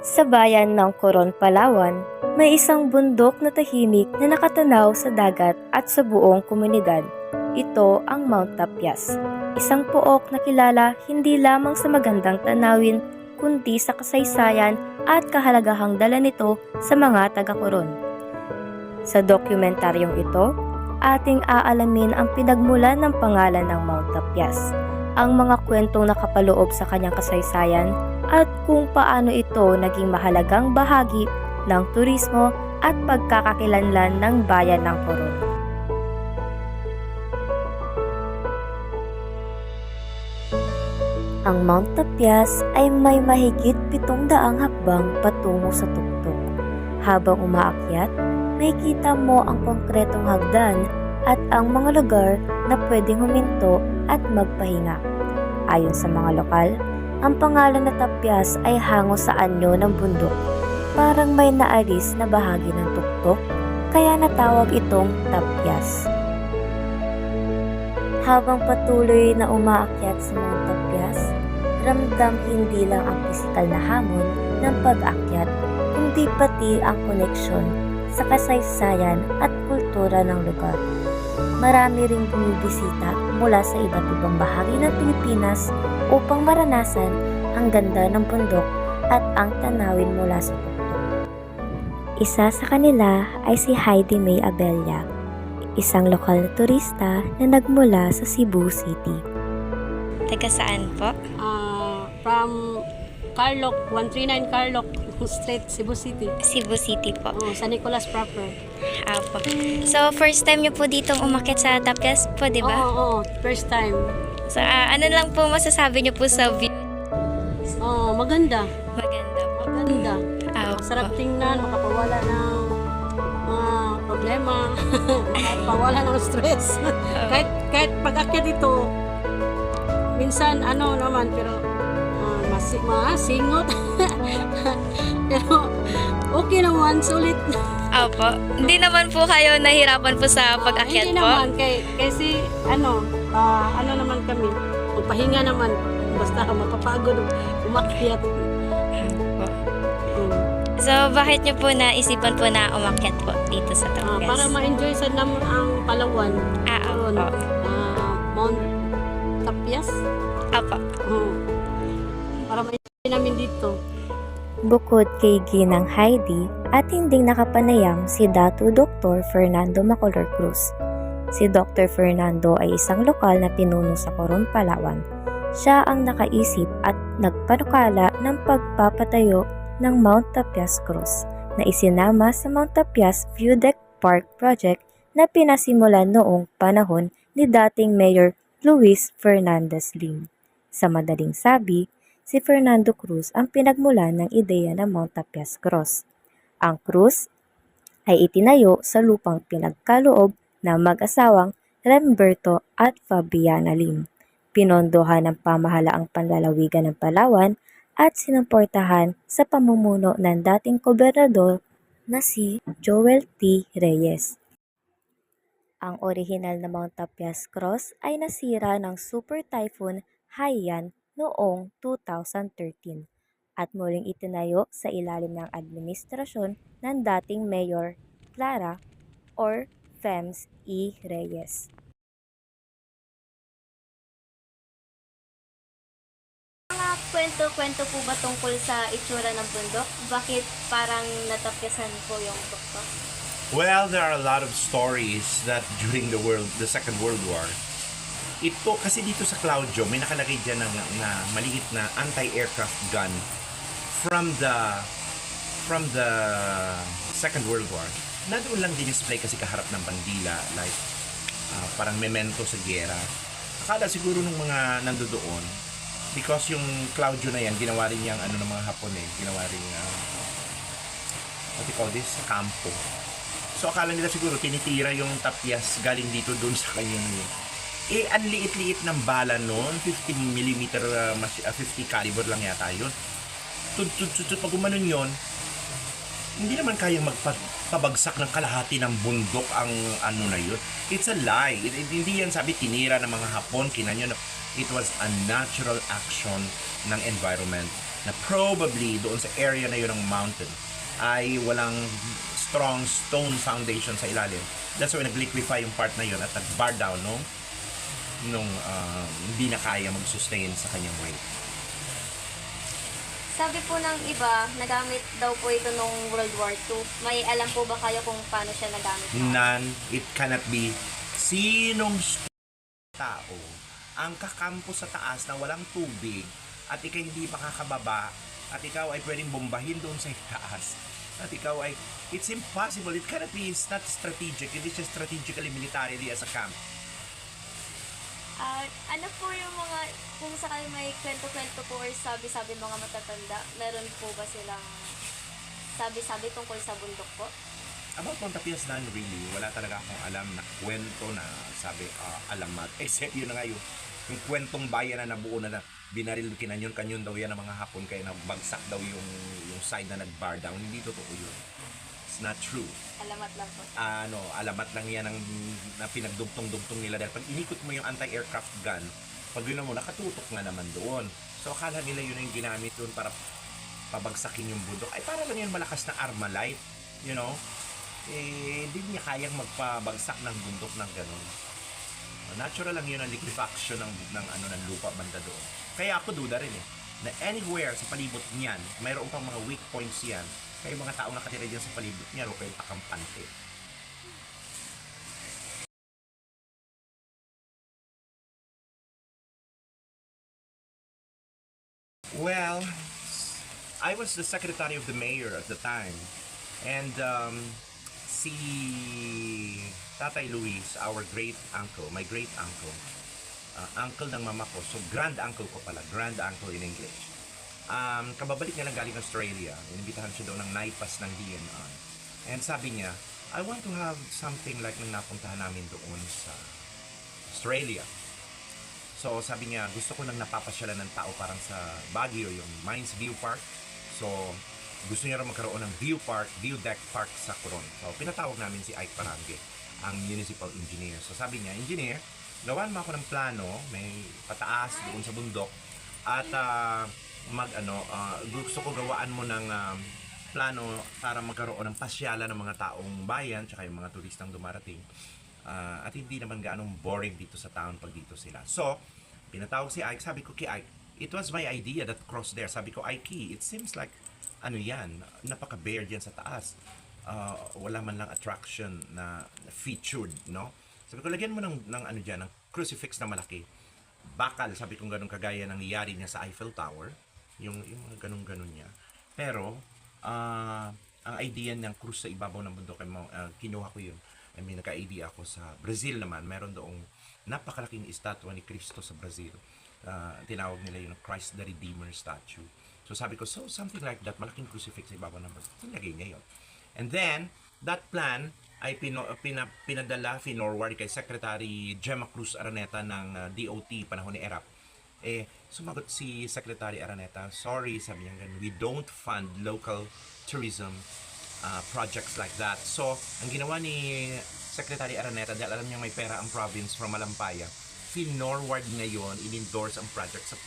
Sa bayan ng Coron, Palawan, may isang bundok na tahimik na nakatanaw sa dagat at sa buong komunidad. Ito ang Mount Tapias, isang pook na kilala hindi lamang sa magandang tanawin kundi sa kasaysayan at kahalagahang dala nito sa mga taga-Coron. Sa dokumentaryong ito, ating aalamin ang pinagmulan ng pangalan ng Mount Tapias, ang mga kwentong nakapaloob sa kanyang kasaysayan at kung paano ito naging mahalagang bahagi ng turismo at pagkakakilanlan ng bayan ng Coron. Ang Mount Tapias ay may mahigit 700 hakbang patungo sa tuktok. Habang umaakyat, makikita mo ang konkretong hagdan at ang mga lugar na pwedeng huminto at magpahinga. Ayon sa mga lokal, ang pangalan na Tapias ay hango sa anyo ng bundok. Parang may naalis na bahagi ng tuktok, kaya natawag itong Tapias. Habang patuloy na umaakyat sa Mount Tapias, ramdam hindi lang ang pisikal na hamon ng pag-akyat, kundi pati ang koneksyon sa kasaysayan at kultura ng lugar. Marami ring bumibisita mula sa iba't ibang bahagi ng Pilipinas upang maranasan ang ganda ng bundok at ang tanawin mula sa tuktok. Isa sa kanila ay si Heidi May Abella, isang lokal na turista na nagmula sa Cebu City. Taga saan po? From Carloc, 139 Carloc Street, Cebu City. Cebu City po. San Nicolas proper. Apo. So, first time niyo po ditong umakyat sa Tapias po, di ba? Oo, first time. So, ano lang po masasabi niyo po sa view? Maganda. Maganda po. Maganda. Apo. Sarap tingnan, makapawala ng mga problema, makapawala ng stress. kahit pag-akyat dito, minsan naman, pero masingot. Pero okay naman, sulit. Opo. Hindi naman po kayo nahirapan po sa pag-akyat hindi po? Hindi naman, kasi naman kami, magpahinga naman, basta mapapagod, umakyat. So, bakit niyo po naisipan po na umakyat po dito sa Tapias? Para ma-enjoy sa ang Palawan. Opo. Mount Tapias. Opo. Para ma-enjoy namin dito. Bukod kay Ginang Heidi, ating ding nakapanayam si Datu Dr. Fernando Macolor Cruz. Si Dr. Fernando ay isang lokal na pinuno sa Coron, Palawan. Siya ang nakaisip at nagpanukala ng pagpapatayo ng Mount Tapias Cross na isinama sa Mount Tapias View Deck Park Project na pinasimulan noong panahon ni dating Mayor Luis Fernandez Lim. Sa madaling sabi, si Fernando Cruz ang pinagmulan ng ideya ng Mount Tapias Cross. Ang krus ay itinayo sa lupang pinagkaloob ng mag-asawang Remberto at Fabiana Lim. Pinondohan ng pamahalaang panlalawigan ng Palawan at sinuportahan sa pamumuno ng dating gobernador na si Joel T. Reyes. Ang orihinal na Mount Tapias Cross ay nasira ng Super Typhoon Haiyan noong 2013 at muling itinayo sa ilalim ng administrasyon ng dating Mayor Clara or Fems E. Reyes. Mga kwento-kwento po ba tungkol sa itsura ng bundok? Bakit parang natapyasan po yung tuktok? Well, there are a lot of stories that during the Second World War, ito kasi dito sa Claudio, may nakalagay dyan na maliit na anti-aircraft gun from the Second World War. Na doon lang din-display kasi kaharap ng bandila, like parang memento sa giyera. Akala siguro nung mga nandoon, because yung Claudio na yan, ginawa rin niyang ng mga Hapon ginawa rin what you call this? Kampo. So akala nila siguro tinitira yung Tapias galing dito doon sa kanyang ang liit-liit ng bala noon, 50mm, 50 caliber lang yata yun. Pag umanon yun, hindi naman kayang magpabagsak ng kalahati ng bundok ang na yun. It's a lie. Hindi yan sabi tinira ng mga Hapon, kinanyo. It was a natural action ng environment na probably doon sa area na yun ng mountain ay walang strong stone foundation sa ilalim. That's why nag-liquefy yung part na yun at nag-bar down nung hindi na kaya mag-sustain sa kanyang weight. Sabi po ng iba, nagamit daw po ito nung World War II. May alam po ba kayo kung paano siya nagamit? None, it cannot be. Sinong tao ang kakampo sa taas na walang tubig at ikaw hindi makakababa at ikaw ay pwedeng bombahin doon sa taas at ikaw ay, it's impossible, it cannot be, it's not strategic, it is just strategically militarily as a camp. Ano po yung mga, kung sakali may kwento-kwento po or sabi-sabi mga matatanda, meron po ba silang sabi-sabi tungkol sa bundok po? About Montapias, none really. Wala talaga akong alam na kwento na sabi, alamat. Except yun na nga yung kwentong bayan na nabuo na binaril kanyon daw yan ng mga Hapon kaya nagbagsak daw yung side na nag-bar down. Hindi totoo yun. It's not true. Alamat lang po. Alamat lang yan na pinagdugtong-dugtong nila dahil pag inikot mo yung anti-aircraft gun, pag yun mo, nakatutok nga naman doon. So akala nila yun ang ginamit doon para pabagsakin yung bundok. Ay para lang yan malakas na Armalite, you know? Hindi niya kayang magpabagsak ng bundok ng gano'n. Natural lang yun ang liquefaction ng lupa banda doon. Kaya ako duda rin na anywhere sa palibot niyan, mayroon pang mga weak points yan. Kaya yung mga taong nakatira dyan sa palibot niya, o kayong akampante. Well, I was the secretary of the mayor at the time. And si Tatay Luis, our great uncle, my great uncle, uncle ng mama ko, so grand uncle ko pala, grand uncle in English. Kababalik niya lang galing Australia, inibitahan siya daw ng naipas ng DNR. And sabi niya, I want to have something like nung napuntahan namin doon sa Australia. So sabi niya, gusto ko nang napapasyalan ng tao parang sa Baguio, yung Mines View Park. So gusto niya rin magkaroon ng view deck park sa Coron. So pinatawag namin si Ike Parangue, ang municipal engineer. So sabi niya, engineer, gawan mo ako ng plano, may pataas doon sa bundok at gusto ko gawaan mo ng plano para magkaroon ng pasyalan ng mga taong bayan tsaka yung mga turistang dumarating. At hindi naman gaanong boring dito sa town pag dito sila. So, pinatawag si Ike, sabi ko kay Ike, it was my idea that crossed there. Sabi ko, Ike, it seems like, napaka-bare dyan sa taas. Wala man lang attraction na featured, no? Sabi ko, lagyan mo ng crucifix na malaki. Bakal, sabi ko ganun kagaya ng iyari niya sa Eiffel Tower. Yung mga ganun-ganun niya. Pero, ang idea ng krus sa ibabaw ng bundok, kinuha ko yun. Nagka-idea ako sa Brazil naman. Meron doong napakalaking estatwa ni Cristo sa Brazil. Tinawag nila yung Christ the Redeemer statue. So sabi ko, so something like that, malaking crucifix sa ibabaw ng bundok. Nilagay niya yun. And then, that plan ay pinadala, finorward kay Secretary Gemma Cruz Araneta ng DOT panahon ni ERAP. Sumagot si Secretary Araneta, sorry, sabi niya, we don't fund local tourism projects like that. So, ang ginawa ni Secretary Araneta, dahil alam niya may pera ang province from Malampaya, finorward ngayon, in-endorse ang project sa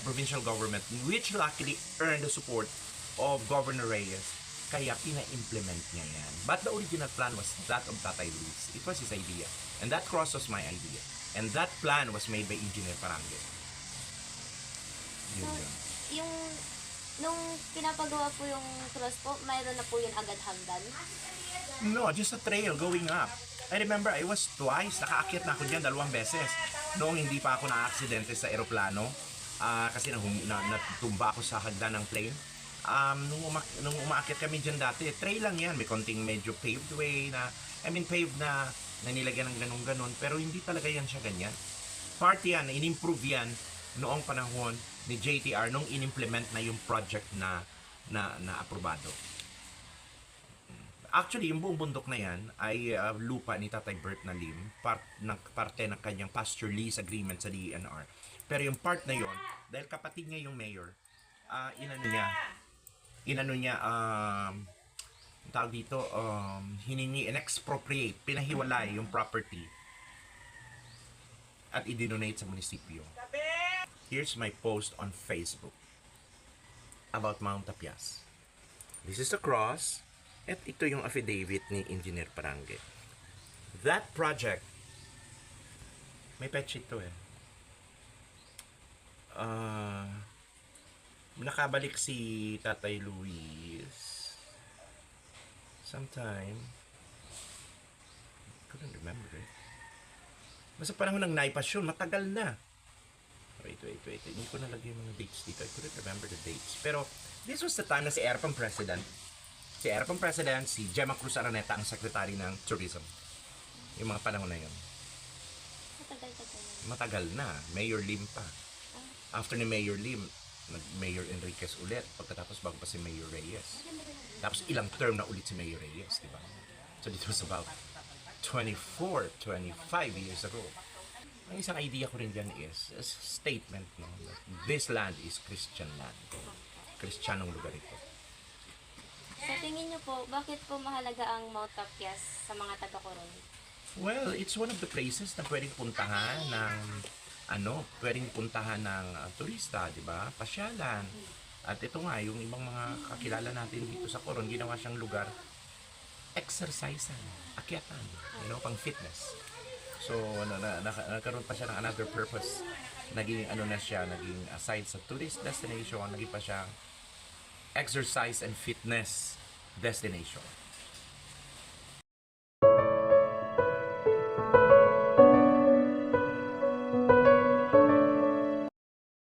provincial government, which luckily earned the support of Governor Reyes. Kaya pina-implement niya yan. But the original plan was that of Tatay Luis. It was his idea. And that crosses my idea. And that plan was made by Engineer Parangue. Yun yun. Yung, nung pinapagawa po yung cross po, mayroon na po yun agad hagdan? No, just a trail going up. I remember I was twice, nakaakyat na ako dyan 2 beses. Noong hindi pa ako na-aksidente sa aeroplano, kasi natumba ako sa hagdan ng plane. Nung umaakyat kami dyan dati, trail lang yan. May konting medyo paved way paved na nilagyan ng ganun-ganun. Pero hindi talaga yan siya ganyan. Part yan, in-improve yan noong panahon ni JTR nung in-implement na yung project na aprobado. Actually, yung buong bundok na yan ay lupa ni Tatay Bert na Lim, parte ng kanyang pasture lease agreement sa DENR. Pero yung part na yon, dahil kapatid niya yung mayor, tawag dito, hiningi and expropriate, pinahiwalay yung property at i-donate sa munisipyo. Here's my post on Facebook about Mount Tapias. This is the cross, at ito yung affidavit ni Engineer Parangue. That project, may pet sheet to eh. Nakabalik si Tatay Luis sometime, couldn't remember it. Basta panahon ng naipas yun, matagal na. Wait. Hindi ko nalagay yung mga dates dito. I couldn't remember the dates. Pero, this was the time na si Erpang President, si Gemma Cruz Araneta ang secretary ng tourism. Yung mga panahon na yun. Matagal na. Mayor Lim pa. After ni Mayor Lim, nag-Mayor Enriquez ulit. Pagkatapos bago pa si Mayor Reyes. Tapos ilang term na ulit si Mayor Reyes, di ba? So, this was about 24, 25 years ago. Ang isang idea ko rin dyan is a statement, no? That this land is Christian land. Kristyanong lugar ito. Sa tingin niyo po, bakit po mahalaga ang Mount Tapias sa mga taga-Coron? Well, it's one of the places na pwedeng puntahan ng turista, di ba? Pasyalan. At ito nga, yung ibang mga kakilala natin dito sa Coron, ginawa siyang lugar, exercisean, akyatan, pang fitness. So, nagkaroon pa siya ng another purpose. Naging aside sa tourist destination, naging pa siyang exercise and fitness destination.